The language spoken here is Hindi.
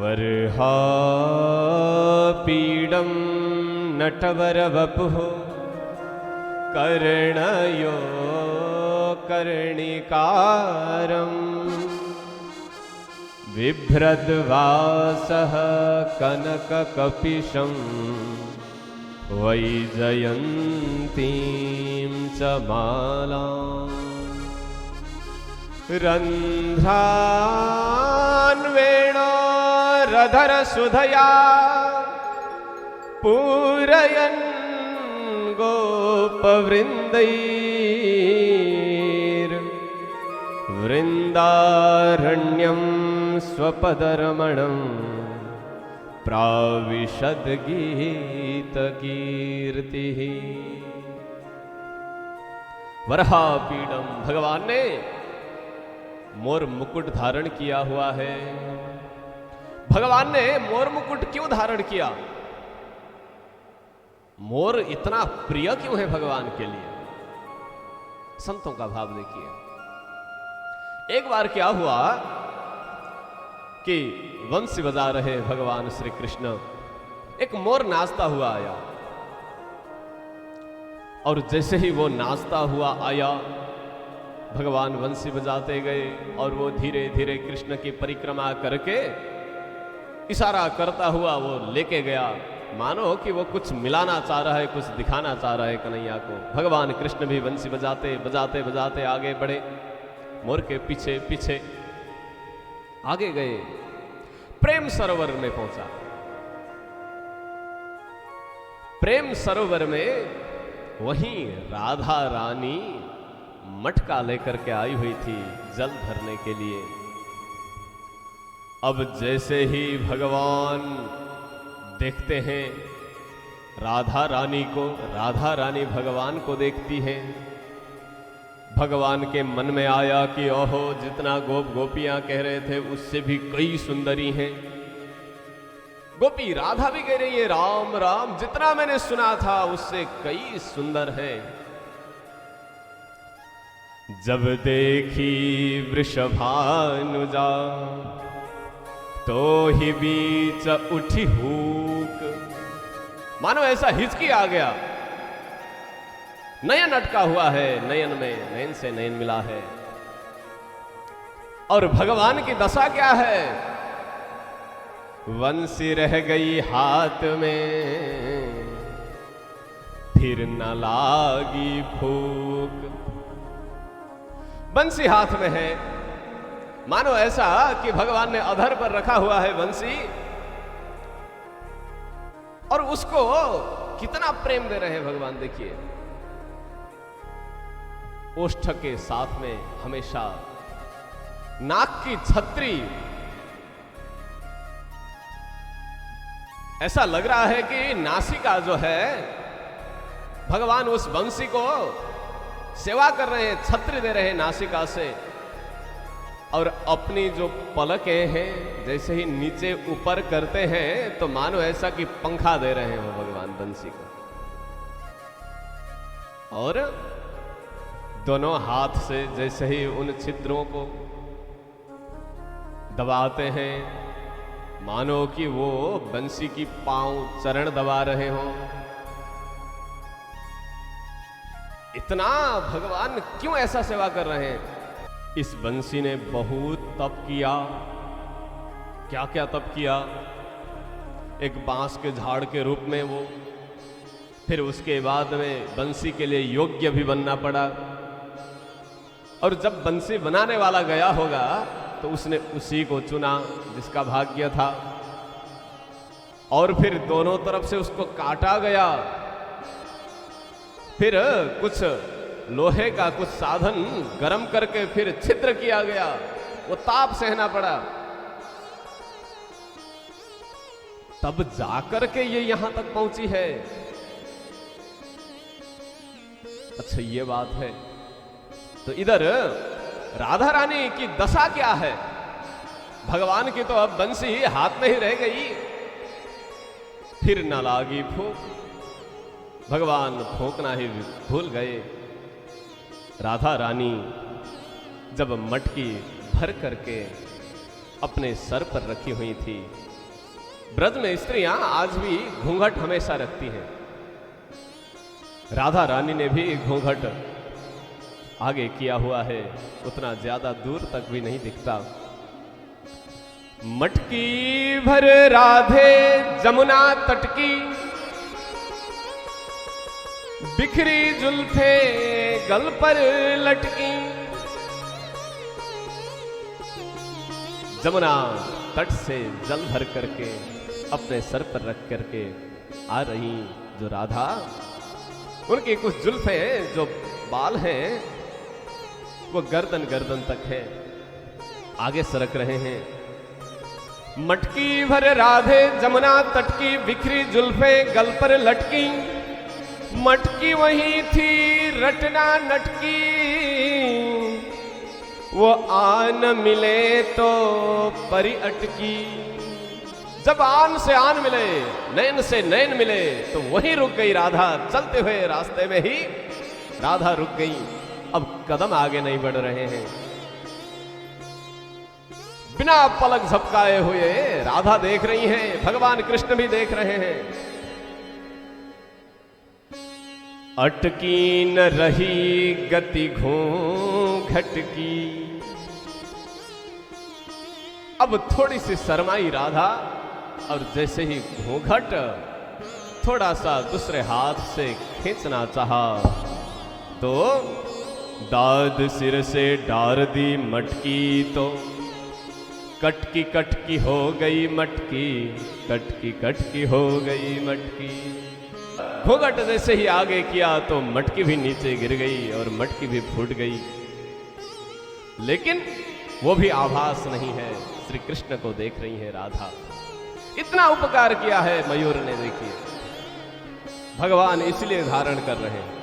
वरहापीडं नटवरवपुः कर्णयो कर्णिकारम् बिभ्रद्वासः कनककपिशं वैजयन्तीं च मालाम् रन्ध्रान्वेणोरधरसुधया पूरयन् गोपवृन्दैर्वृन्दारण्यं स्वपदरमणं प्राविशद्गीतकीर्तिः। वरहापीडम, भगवान ने मोर मुकुट धारण किया हुआ है। भगवान ने मोर मुकुट क्यों धारण किया? मोर इतना प्रिय क्यों है भगवान के लिए? संतों का भाव देखिए। एक बार क्या हुआ कि वंशी बजा रहे भगवान श्री कृष्ण, एक मोर नाचता हुआ आया और जैसे ही वो नाचता हुआ आया भगवान वंशी बजाते गए और वो धीरे धीरे कृष्ण की परिक्रमा करके इशारा करता हुआ वो लेके गया, मानो कि वो कुछ मिलाना चाह रहा है, कुछ दिखाना चाह रहा है कन्हैया को। भगवान कृष्ण भी वंशी बजाते बजाते बजाते आगे बढ़े, मोर के पीछे पीछे आगे गए, प्रेम सरोवर में पहुंचा। प्रेम सरोवर में वहीं राधा रानी मटका लेकर के आई हुई थी जल भरने के लिए। अब जैसे ही भगवान देखते हैं राधा रानी को, राधा रानी भगवान को देखती हैं, भगवान के मन में आया कि ओहो, जितना गोप गोपियां कह रहे थे उससे भी कई सुंदरी हैं। गोपी राधा भी कह रही है राम राम, जितना मैंने सुना था उससे कई सुंदर हैं। जब देखी वृषभानुजा तो ही बीच उठी हूक, मानो ऐसा हिचकी आ गया। नयन अटका हुआ है, नयन में नयन से नयन मिला है। और भगवान की दशा क्या है? वंशी रह गई हाथ में, फिर न लागी फूक। बंसी हाथ में है, मानो ऐसा कि भगवान ने अधर पर रखा हुआ है बंसी, और उसको कितना प्रेम दे रहे हैं भगवान। देखिए, ओष्ठ के साथ में हमेशा नाक की छतरी, ऐसा लग रहा है कि नासिका जो है भगवान उस बंसी को सेवा कर रहे हैं, छत्र दे रहे हैं नासिका से। और अपनी जो पलकें हैं जैसे ही नीचे ऊपर करते हैं तो मानो ऐसा कि पंखा दे रहे हैं वो भगवान बंसी को। और दोनों हाथ से जैसे ही उन छिद्रों को दबाते हैं, मानो कि वो बंसी की पांव चरण दबा रहे हों। इतना भगवान क्यों ऐसा सेवा कर रहे हैं? इस बंसी ने बहुत तप किया। क्या क्या तप किया? एक बांस के झाड़ के रूप में वो, फिर उसके बाद में बंसी के लिए योग्य भी बनना पड़ा। और जब बंसी बनाने वाला गया होगा तो उसने उसी को चुना जिसका भाग्य था, और फिर दोनों तरफ से उसको काटा गया। फिर कुछ लोहे का कुछ साधन गरम करके फिर छिद्र किया गया, वो ताप सहना पड़ा, तब जाकर के ये यहां तक पहुंची है। अच्छा, ये बात है। तो इधर राधा रानी की दशा क्या है? भगवान की तो अब बंसी हाथ में ही रह गई, फिर न लागी फूंक। भगवान फूंकना ही भूल गए। राधा रानी जब मटकी भर करके अपने सर पर रखी हुई थी। ब्रज में स्त्रियां आज भी घूंघट हमेशा रखती हैं। राधा रानी ने भी घूंघट आगे किया हुआ है, उतना ज्यादा दूर तक भी नहीं दिखता। मटकी भर राधे जमुना तट की, बिखरी जुल्फे गल पर लटकी। जमुना तट से जल भर करके अपने सर पर रख करके आ रही जो राधा, उनकी कुछ जुल्फे जो बाल हैं वो गर्दन गर्दन तक है, आगे सरक रहे हैं। मटकी भर राधे जमुना तट की, बिखरी जुल्फे गल पर लटकी। मटकी वही थी रटना नटकी, वो आन मिले तो परी अटकी। जब आन से आन मिले, नैन से नैन मिले, तो वहीं रुक गई राधा। चलते हुए रास्ते में ही राधा रुक गई, अब कदम आगे नहीं बढ़ रहे हैं। बिना पलक झपकाए हुए राधा देख रही हैं, भगवान कृष्ण भी देख रहे हैं। अटकी न रही गति घूंघट की। अब थोड़ी सी शर्माई राधा, और जैसे ही घूंघट थोड़ा सा दूसरे हाथ से खींचना चाहा, तो दाद सिर से डार दी मटकी। तो कटकी कटकी हो गई मटकी, कटकी कटकी हो गई मटकी। घूंघट जैसे ही आगे किया तो मटकी भी नीचे गिर गई और मटकी भी फूट गई। लेकिन वो भी आभास नहीं है, श्री कृष्ण को देख रही है राधा। इतना उपकार किया है मयूर ने, देखिए भगवान इसलिए धारण कर रहे हैं।